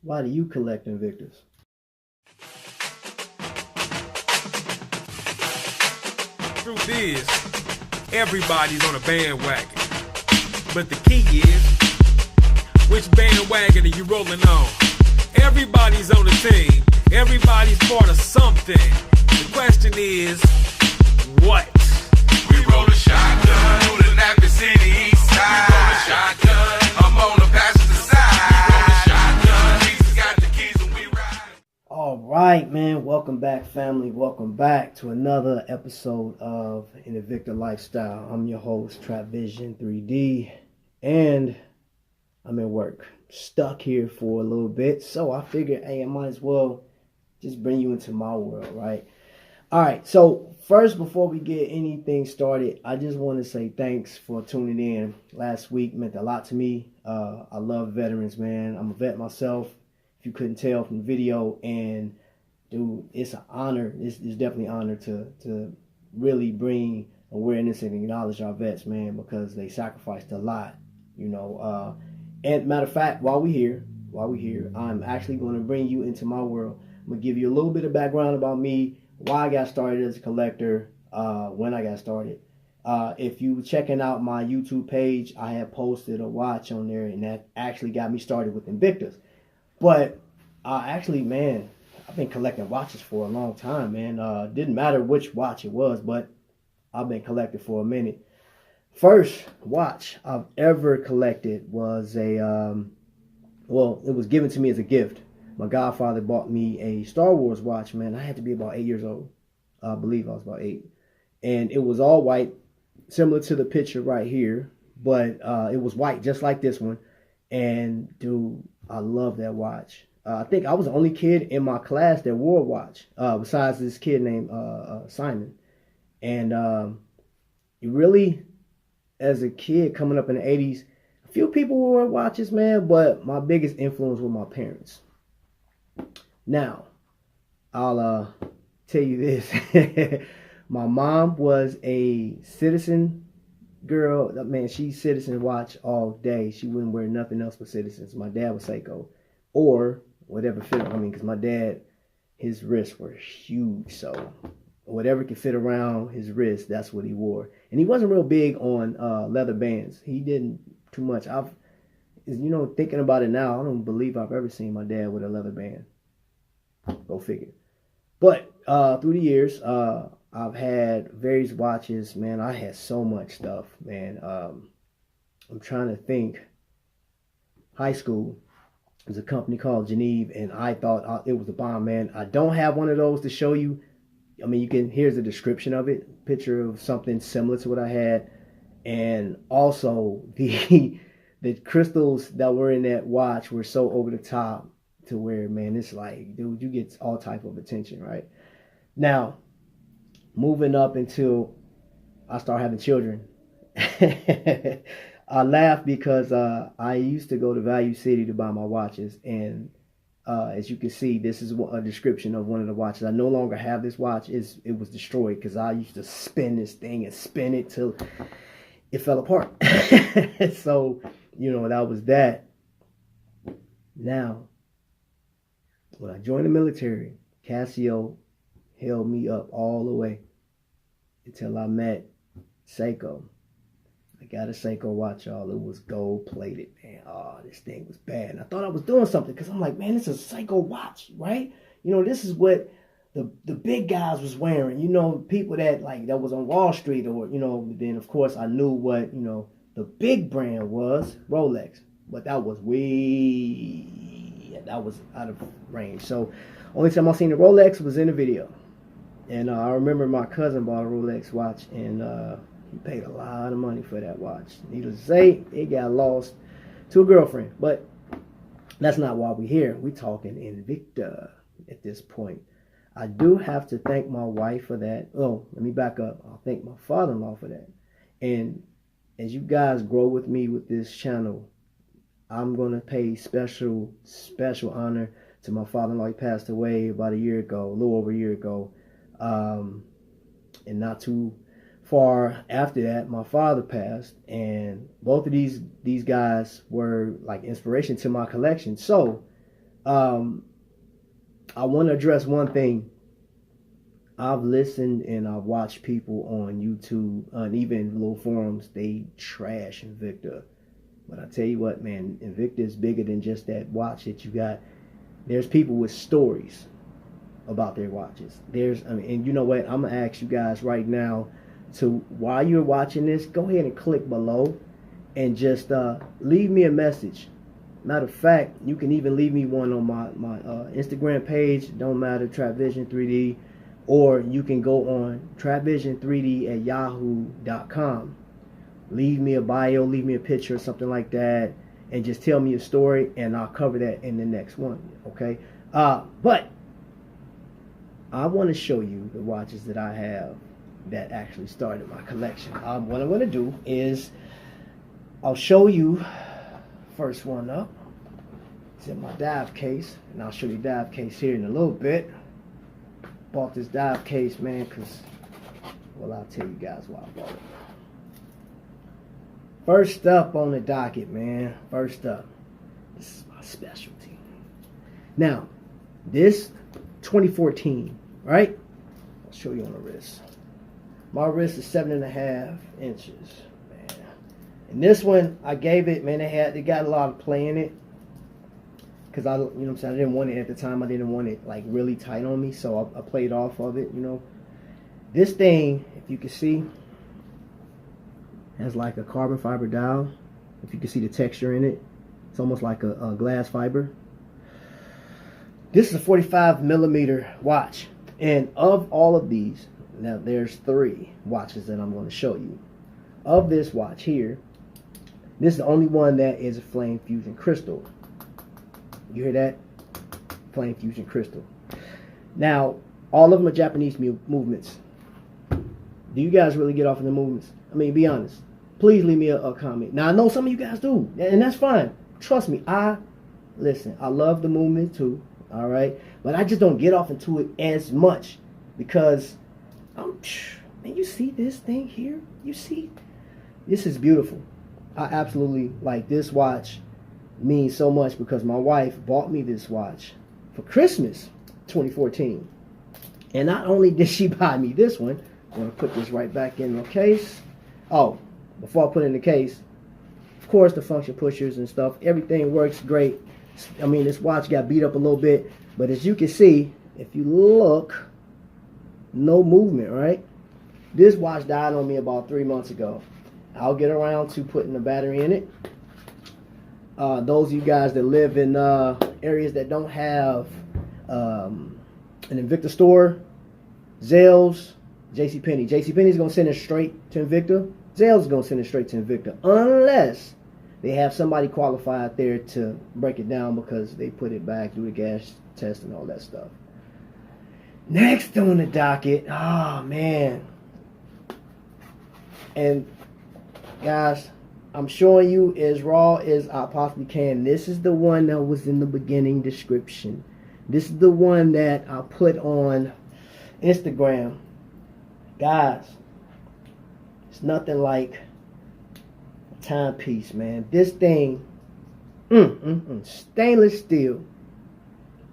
Why do you collect Invictus? Truth is, everybody's on a bandwagon. But the key is, which bandwagon are you rolling on? Everybody's on a team. Everybody's part of something. The question is, what? We roll a shotgun through the Napa City east side. We roll a shotgun, I'm on the passenger side. We roll a shotgun, Jesus got the keys and we ride. All right, man. Welcome back, family. Welcome back to another episode of An Invicta Lifestyle. I'm your host, Trapvision 3D, and I'm at work. Stuck here for a little bit, so I figured, hey, I might as well just bring you into my world, right? All right, so first, before we get anything started, I just want to say thanks for tuning in. Last week meant a lot to me. I love veterans, man. I'm a vet myself, if you couldn't tell from the video, and dude, it's an honor. It's definitely an honor to really bring awareness and acknowledge our vets, man, because they sacrificed a lot, you know. And matter of fact, while we're here, I'm actually going to bring you into my world. I'm going to give you a little bit of background about me, why I got started as a collector, when I got started. If you checking out my YouTube page, I have posted a watch on there, and that actually got me started with Invictus. But actually, man, I've been collecting watches for a long time, man. Didn't matter which watch it was, but I've been collecting for a minute. First watch I've ever collected was it was given to me as a gift. My godfather bought me a Star Wars watch, man. I had to be about 8 years old. I believe I was about 8. And it was all white, similar to the picture right here. But it was white, just like this one. And, dude, I love that watch. I think I was the only kid in my class that wore a watch, besides this kid named Simon. And it really, as a kid coming up in the 80s, a few people wore watches, man, but my biggest influence were my parents. Now, I'll tell you this. My mom was a Citizen girl. Man, she Citizen watch all day. She wouldn't wear nothing else but Citizens. My dad was Seiko. Or whatever fit. I mean, because my dad, his wrists were huge. So whatever could fit around his wrist, that's what he wore. And he wasn't real big on leather bands. He didn't too much. Thinking about it now, I don't believe I've ever seen my dad with a leather band. Go figure. But through the years, I've had various watches, man. I had so much stuff, man. I'm trying to think. High school, there's a company called Geneve, and I thought it was a bomb, man. I don't have one of those to show you. I mean, here's a description of it, picture of something similar to what I had, and also the crystals that were in that watch were so over the top to where, man, it's like, dude, you get all type of attention, right? Now, moving up until I start having children, I laugh because I used to go to Value City to buy my watches, and as you can see, this is a description of one of the watches. I no longer have this watch. It was destroyed because I used to spin this thing and spin it till it fell apart. So, that was that. Now, when I joined the military, Casio held me up all the way until I met Seiko. I got a Seiko watch, y'all. It was gold plated, man. Oh, this thing was bad. And I thought I was doing something because I'm like, man, this is a Seiko watch, right? This is what the big guys was wearing. People that was on Wall Street, or then of course I knew what the big brand was, Rolex, but that was that was out of range. So only time I seen the Rolex was in the video, and I remember my cousin bought a Rolex watch, and he paid a lot of money for that watch. Needless to say, it got lost to a girlfriend. But that's not why we're here. We're talking Invicta at this point. I do have to thank my wife for that. Oh, let me back up. I'll thank my father-in-law for that. And as you guys grow with me with this channel, I'm going to pay special honor to my father-in-law. He passed away about a little over a year ago. And not too far after that, my father passed, and both of these guys were like inspiration to my collection. So I want to address one thing. I've listened and I've watched people on YouTube and even little forums. They trash Invicta, but I tell you what, man, Invicta is bigger than just that watch that you got. There's people with stories about their watches. And you know what? I'm gonna ask you guys right now to, while you're watching this, go ahead and click below and just leave me a message. Matter of fact, you can even leave me one on my Instagram page. Don't matter, Trapvision 3D. Or you can go on trapvision3d@yahoo.com. Leave me a bio, leave me a picture or something like that, and just tell me a story, and I'll cover that in the next one, okay? But I want to show you the watches that I have that actually started my collection. What I'm going to do is I'll show you first one up. It's in my dive case, and I'll show you dive case here in a little bit. Bought this dive case, man, because, well, I'll tell you guys why I bought it. First up on the docket, man. First up, this is my specialty. Now, this 2014, right? I'll show you on the wrist. My wrist is 7.5 inches, man. And this one, I gave it, man. They got a lot of play in it. Because you know what I'm saying, I didn't want it at the time. I didn't want it like really tight on me, so I played off of it, you know. This thing, if you can see, has like a carbon fiber dial. If you can see the texture in it, it's almost like a glass fiber. This is a 45 millimeter watch, and of all of these, now there's 3 watches that I'm going to show you. Of this watch here, this is the only one that is a flame fusion crystal. You hear that? Flame fusion crystal. Now, all of them are Japanese movements. Do you guys really get off in the movements? I mean, be honest. Please leave me a comment. Now, I know some of you guys do, and that's fine. Trust me, listen, I love the movement too, all right? But I just don't get off into it as much because, man, you see this thing here? You see? This is beautiful. I absolutely like this watch. Means so much because my wife bought me this watch for Christmas 2014, and not only did she buy me this one, I'm going to put this right back in the case. Oh, before I put it in the case, of course the function pushers and stuff, everything works great. I mean, this watch got beat up a little bit, but as you can see, if you look, no movement, right? This watch died on me about 3 months ago. I'll get around to putting the battery in it. Those of you guys that live in areas that don't have an Invicta store, Zales, JCPenney. JCPenney's going to send it straight to Invicta. Zales is going to send it straight to Invicta. Unless they have somebody qualified there to break it down because they put it back, do the gas test and all that stuff. Next on the docket, oh man. And guys, I'm showing you as raw as I possibly can. This is the one that was in the beginning description. This is the one that I put on Instagram. Guys, it's nothing like a timepiece, man. This thing, stainless steel.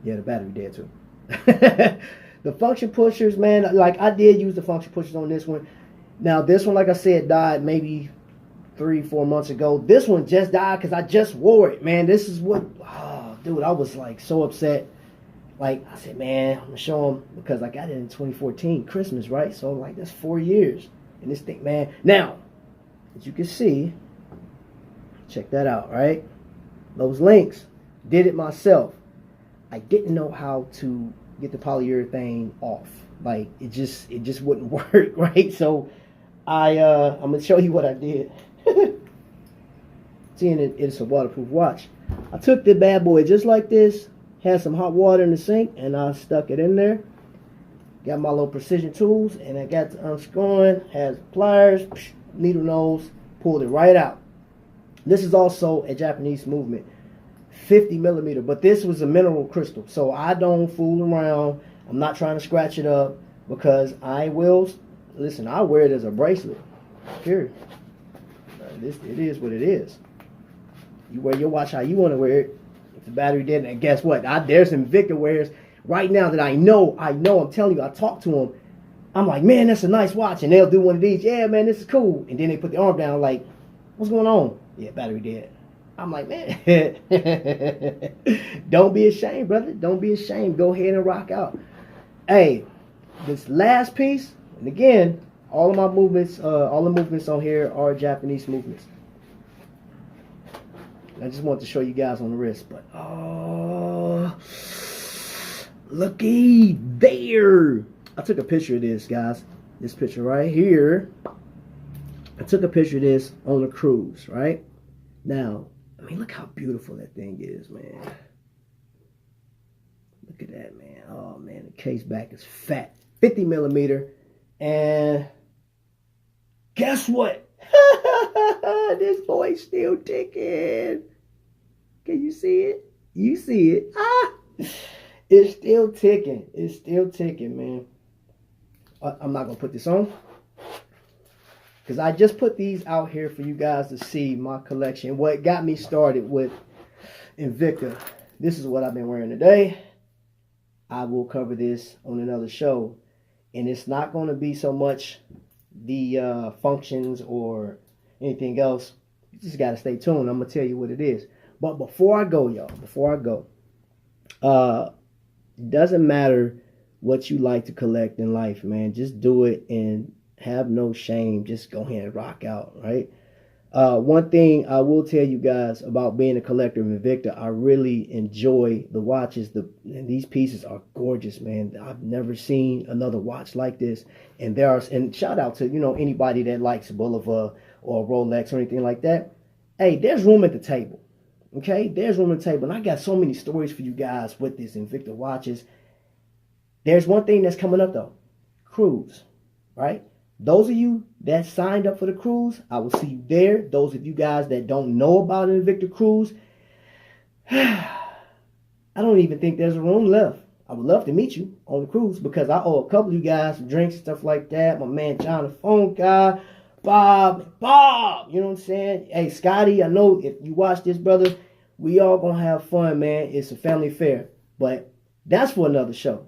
Yeah, the battery dead too. The function pushers, man, like I did use the function pushers on this one. Now, this one, like I said, died maybe 3-4 months ago. This one just died because I just wore it, man. This is what, dude, I was like so upset. Like, I said, man, I'm going to show them because I got it in 2014, Christmas, right? So, like, that's 4 years. And this thing, man. Now, as you can see, check that out, right? Those links, did it myself. I didn't know how to get the polyurethane off. Like, it just wouldn't work, right? So, I'm going to show you what I did. Seeing it's a waterproof watch. I took the bad boy just like this, had some hot water in the sink, and I stuck it in there. Got my little precision tools, and I got to unscrewing, has pliers, needle nose, pulled it right out. This is also a Japanese movement, 50 millimeter, but this was a mineral crystal, so I don't fool around. I'm not trying to scratch it up because I will, listen, I wear it as a bracelet, period. It is what it is. You wear your watch how you want to wear it. If the battery dead. And guess what? There's Invicta wearers right now that I know, I'm telling you, I talk to them. I'm like, man, that's a nice watch. And they'll do one of these. Yeah, man, this is cool. And then they put the arm down like, what's going on? Yeah, battery dead. I'm like, man, don't be ashamed, brother. Don't be ashamed. Go ahead and rock out. Hey, this last piece, and again, all the movements on here are Japanese movements. I just want to show you guys on the wrist, but oh, looky there. I took a picture of this, guys. This picture right here. I took a picture of this on a cruise, right? Now, I mean, look how beautiful that thing is, man. Look at that, man. Oh, man, the case back is fat. 50 millimeter. And guess what? This boy's still ticking. Can you see it? You see it. Ah! It's still ticking. It's still ticking, man. I'm not going to put this on, because I just put these out here for you guys to see my collection. What got me started with Invicta. This is what I've been wearing today. I will cover this on another show. And it's not going to be so much the functions or anything else. You just got to stay tuned. I'm going to tell you what it is. But before I go, y'all, it doesn't matter what you like to collect in life, man. Just do it and have no shame. Just go ahead and rock out, right? One thing I will tell you guys about being a collector of Invicta, I really enjoy the watches. And these pieces are gorgeous, man. I've never seen another watch like this. And shout out to, anybody that likes Bulova or Rolex or anything like that. Hey, there's room at the table. Okay, there's room at the table. And I got so many stories for you guys with these Invicta watches. There's one thing that's coming up though. Cruise, right? Those of you that signed up for the cruise, I will see you there. Those of you guys that don't know about an Invicta cruise, I don't even think there's a room left. I would love to meet you on the cruise, because I owe a couple of you guys some drinks and stuff like that. My man John, the phone guy, Bob, you know what I'm saying? Hey, Scotty, I know if you watch this, brother, we all gonna have fun, man. It's a family affair. But that's for another show.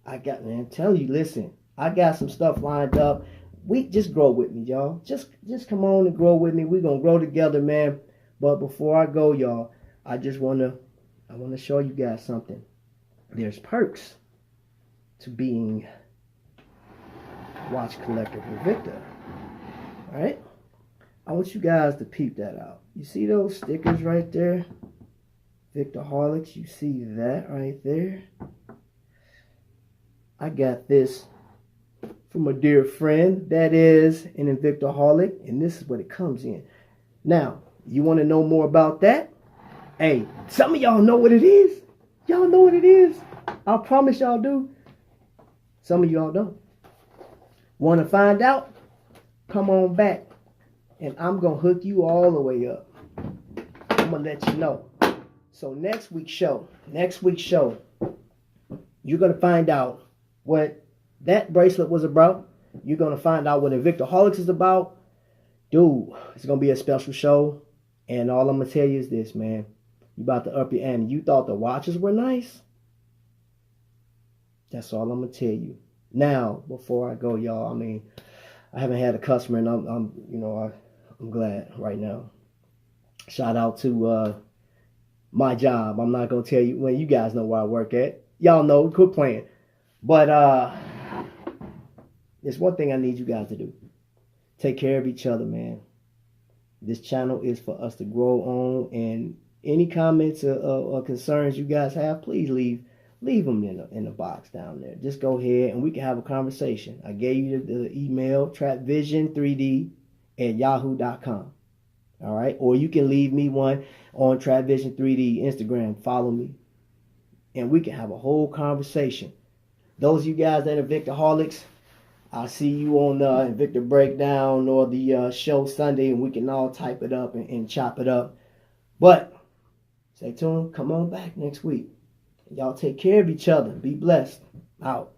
I'm telling you, listen, I got some stuff lined up. We just grow with me, y'all. Just come on and grow with me. We're gonna grow together, man. But before I go, y'all, I wanna show you guys something. There's perks to being a watch collector of Invicta. Alright? I want you guys to peep that out. You see those stickers right there? Victorholics, you see that right there? I got this from a dear friend that is an Invictaholic, and this is what it comes in. Now, you want to know more about that? Hey, some of y'all know what it is. Y'all know what it is. I promise y'all do. Some of y'all don't. Want to find out? Come on back, and I'm going to hook you all the way up. I'm going to let you know. So next week's show, you're going to find out what that bracelet was about. You're going to find out what Invictaholics is about. Dude, it's going to be a special show. And all I'm going to tell you is this, man. You about to up your ante. You thought the watches were nice? That's all I'm going to tell you. Now, before I go, y'all, I mean, I haven't had a customer, and I'm glad right now. Shout out to my job. I'm not going to tell you. Well, you guys know where I work at. Y'all know. Quit playing. But there's one thing I need you guys to do. Take care of each other, man. This channel is for us to grow on. And any comments or concerns you guys have, please leave them in the box down there. Just go ahead and we can have a conversation. I gave you the email, trapvision3d@yahoo.com. All right? Or you can leave me one on Trapvision3D Instagram. Follow me. And we can have a whole conversation. Those of you guys that are Victorholics, I'll see you on Invicta Breakdown or the show Sunday, and we can all type it up and chop it up. But stay tuned. Come on back next week. Y'all take care of each other. Be blessed. Out.